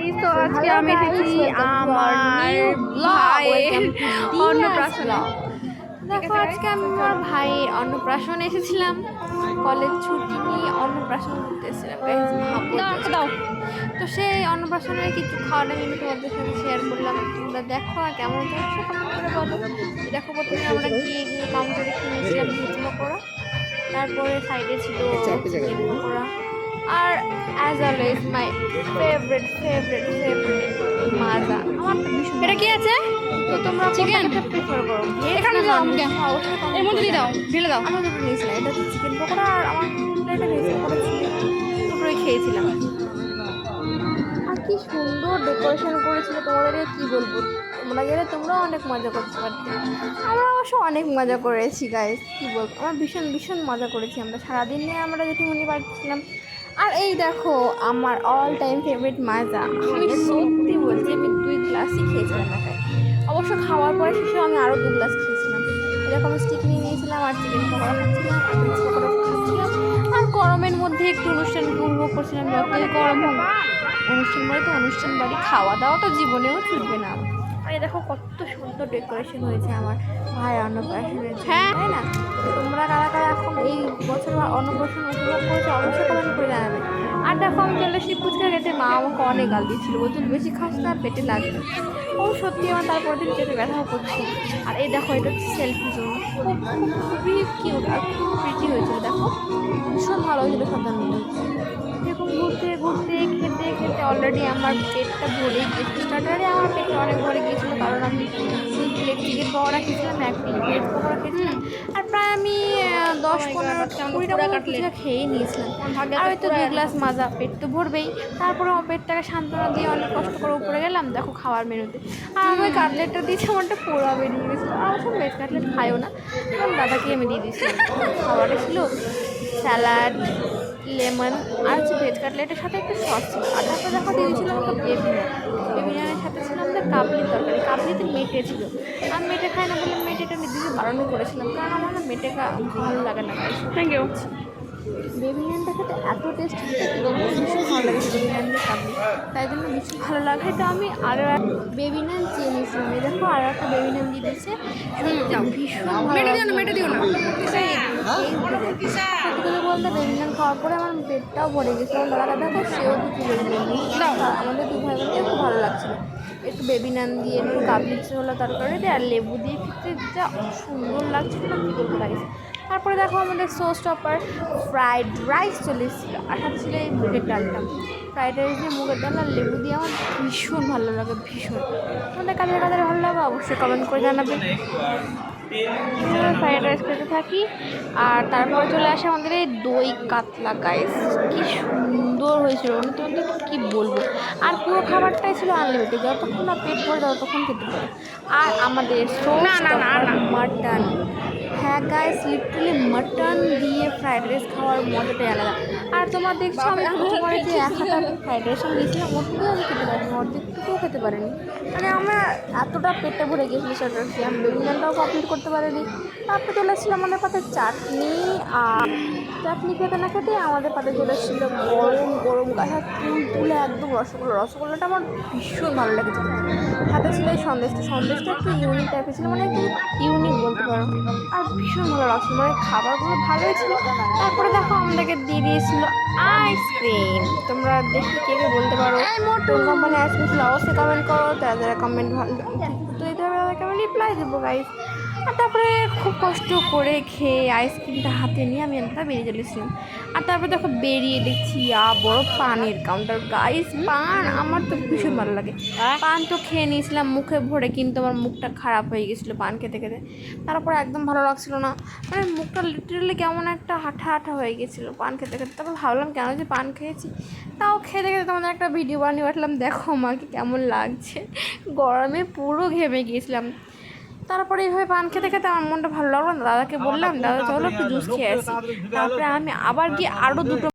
Guys, তো আজকে আমি এসেছি আমার ভাইয়ের অন্নপ্রাশনে। দেখো আজকে আমি আমার ভাইয়ের অন্নপ্রাশনে এসেছিলাম, কলেজ ছুটি নিয়ে অন্নপ্রাশন করতে এসেছিলাম দাও। তো সেই অন্নপ্রাশনের কিছু খাওয়াটা আমি তোমাদের সাথে শেয়ার করলাম, তোমরা দেখো আর কেমন হচ্ছে কমেন্ট করে বলো। দেখো প্রথমে আমরা গিয়ে কাউন্টারে খেয়ে নিয়েছিলাম ভেজ পকোড়া, তারপরে সাইডে ছিল চিকেন পকোড়া, আর অ্যাজ অলওয়েজ মাই ফেভারিট মাজা। আমার তো ভীষণ, এটা কি আছে? তো তোমরা চিকেন প্রিফার করো? এখানে দাও, এর মধ্যে দিয়ে দাও, ঢেলে দাও। আমি দুটো নিয়েছিলাম, এটা হচ্ছে চিকেন পকোড়া আর আমার প্লেটে ভেজ পকোড়া ছিল, দুটোই খেয়েছিলাম। আর কি সুন্দর ডেকোরেশন করেছিল, তোমাদেরকে কি বলবো, তোমরা গেলে তোমরাও অনেক মজা করতে পারতে। আমরা অবশ্য অনেক মজা করেছি গাইস, কি বলবো, আমার ভীষণ মজা করেছি আমরা সারাদিন নিয়ে, আমরা জেঠিমনি পাচ্ছিলাম। আর এই দেখো আমার অল টাইম ফেভারিট মাজা, আমি সত্যি বলছি আমি 2 গ্লাসই খেয়েছিলাম একাই। অবশ্য খাওয়ার পরে শেষে আমি আরও 2 গ্লাস খেয়েছিলাম। এরকম স্টিক নিয়ে নিয়েছিলাম আর চিকেন পকোড়া খাচ্ছিলাম আর ভেজ পকোড়া খাচ্ছিলাম। আর গরমের মধ্যে একটু অনুষ্ঠানকে উপভোগ করছিলাম, যতই গরম হোক অনুষ্ঠান বাড়ি তো অনুষ্ঠান বাড়ি, খাওয়া দাওয়া তো জীবনেও ছুটবে না। আর দেখো কত সুন্দর ডেকোরেশন হয়েছে আমার ভাইয়ের অন্নপ্রাশনের, হ্যাঁ তাই না? তোমরা কারা এখন এই বছর অন্নপ্রাশন উপভোগ করেছো অবশ্যই কমেন্ট করে জানাবে। আর দেখো আমি চলে এসে ফুচকা খেতে, মা আমাকে অনেক গাল দিয়েছিল, বলছিল বেশি খাস না পেটে লাগবে। ও সত্যি আমার তারপর দিন পেটে ব্যথাও করছে। আর এই দেখো এটা হচ্ছে সেলফি জোন, খুবই কিউট আর খুব প্রিটি হয়েছিল, দেখো ভীষণ ভালো হয়েছিল সাধারণ। এরকম ঘুরতে খেতে অলরেডি আমার পেটটা ভরে গিয়েছিল, স্টার্টারে আমার পেটটা অনেক ভরে গিয়েছিলো, কারণ আমি 2 প্লেট চিকেন পকোড়া খেয়েছিলাম, 1 প্লেট ভেজ পকোড়া খেয়েছিলাম, আর প্রায় আমি 10-15-20টা ফুচকা খেয়ে নিয়েছিলাম। আর ওই তো 2 গ্লাস মাজা, পেট তো ভরবেই। তারপরে আমার পেটটাকে সান্ত্বনা দিয়ে অনেক কষ্ট করে উপরে গেলাম, দেখো খাওয়ার মেনুতে। আর আমি ওই কাটলেটটা দিয়েছি, আমারটা পোড়া বেরিয়ে গেছিলো। আর অবশ্য ভেজ কাটলেট খাইও না, এবং দাদাকে আমি দিয়ে দিয়েছিলাম। খাবারে ছিল স্যালাড, লেমন আর হচ্ছে ভেজ কাটলেটের সাথে একটু সস ছিল। আর তারপরে দেখো দিয়ে দিয়েছিলাম আমাকে বেবিনানের সাথে ছিল আমাদের কাবলির তরকারি, কাবলিতে মেটে ছিল। আমি মেটে খাই না বলে মেটেটা দিতে বারণও করেছিলাম, কারণ আমার না মেটে ভালো লাগে না। Thank you. বেবিনানটা খেতে এত টেস্ট, ভীষণ ভালো লাগে বেবিনানটা কাবলি, তাই জন্য ভীষণ ভালো লাগে। তো আমি আরও বেবিনান চেয়ে নিয়েছিলাম, এই দেখো আরও একটা বেবিনান দিয়ে দিচ্ছে, ভীষণ মেটে দিও না। সত্যি করে বলতে বেবিনান খাওয়ার পরে আমার পেটটাও ভরে গেছে। আমার দাদা দেখো সেও 2 বেবিনান নিয়েছিল, আমাদের 2 ভাই বোনকে খুব ভালো লাগছিলো। একটু বেবিনান দিয়ে একটু কাবলি ছোলা তরকারি দিয়ে আর লেবু দিয়ে খেতে যা সুন্দর লাগছিল না, কী বলবো গাইস। তারপরে দেখো আমাদের সোস টপার ফ্রাইড রাইস চলে এসেছিলো, আর সাথে ছিল এই মুগের ডালটা। ফ্রাইড রাইস দিয়ে মুগের ডাল আর লেবু দিয়ে আমার ভীষণ ভালো লাগে, ভীষণ। আমাদের কাদের ভালো লাগে অবশ্যই কমেন্ট করে জানাবে। ফ্রাইড রাইস খেতে থাকি, আর তারপরে চলে আসে আমাদের এই দই কাতলা গাইস, কি সুন্দর হয়েছিল তোমাদের কি বলবো। আর পুরো খাবারটাই ছিল আনলিমিটেড, যতক্ষণ না পেট ভরে ততক্ষণ খেতে পারে। আর আমাদের মাটন, হ্যাঁ গাইস লিটারালি মাটন দিয়ে ফ্রাইড রাইস খাওয়ার মজাটাই আলাদা। আর তোমার দেখছো আমি প্রথমবার যে 1 হাতা ফ্রাইড রাইস আমি দিয়েছিলাম, ওটুকুও আমি খেতে পারিনি, অর্ধেকটুকুও খেতে পারিনি। মানে আমরা এতটা পেটটা ভরে গিয়েছিলো সেটা কি আমি বেবিনানটাও কমপ্লিট করতে পারিনি। তারপরে চলে এসেছিলো আমাদের পাতে চাটনি, আর চাটনি খেতে না খেতে আমাদের পাতে চলে এসেছিলো গরম গাছা তুলে একদম রসগোল্লাটা আমার ভীষণ ভালো লেগেছে। হাতে ছিল এই সন্দেশটা একটু ইউনিক টাইপের ছিল, মানে একটু ইউনিক বলতে পারো, আর ভীষণ ভালো লাগছিল, মানে খাবারগুলো ভালোই ছিল। তারপরে দেখো আমাদেরকে দিয়ে দিয়েছিল আইসক্রিম, তোমরা দেখে কে বলতে পারো কোন কোম্পানি আইসক্রিম ছিল অবশ্যই কমেন্ট করো, যারা কমেন্ট ভালো তো দিতে হবে তাদেরকে আমি রিপ্লাই দেবো গাইস। আর তারপরে খুব কষ্ট করে খেয়ে আইসক্রিমটা হাতে নিয়ে আমি একটা বেরিয়ে চলেছিলাম। আর তারপরে দেখো বেরিয়ে দেখছি বড় পানের কাউন্টার গাইস, পান আমার তো ভীষণ ভালো লাগে। পান তো খেয়ে নিয়েছিলাম মুখে ভরে, কিন্তু আমার মুখটা খারাপ হয়ে গেছিলো পান খেতে তারপরে একদম ভালো লাগছিলো না, মানে মুখটা লিটারালি কেমন একটা হাঁটা হয়ে গেছিলো পান খেতে। তারপর ভাবলাম কেন যে পান খেয়েছি, তাও খেতে তোমাদের একটা ভিডিও বানিয়ে পাঠালাম, দেখো আমাকে কেমন লাগছে, গরমে পুরো ঘেমে গিয়েছিলাম। তারপরে এইভাবে পান খেতে আমার মনটা ভালো লাগলো না, দাদাকে বললাম দাদা চলো একটু জুস খেয়ে আসি। তারপরে আমি আবার গিয়ে আরও 2টো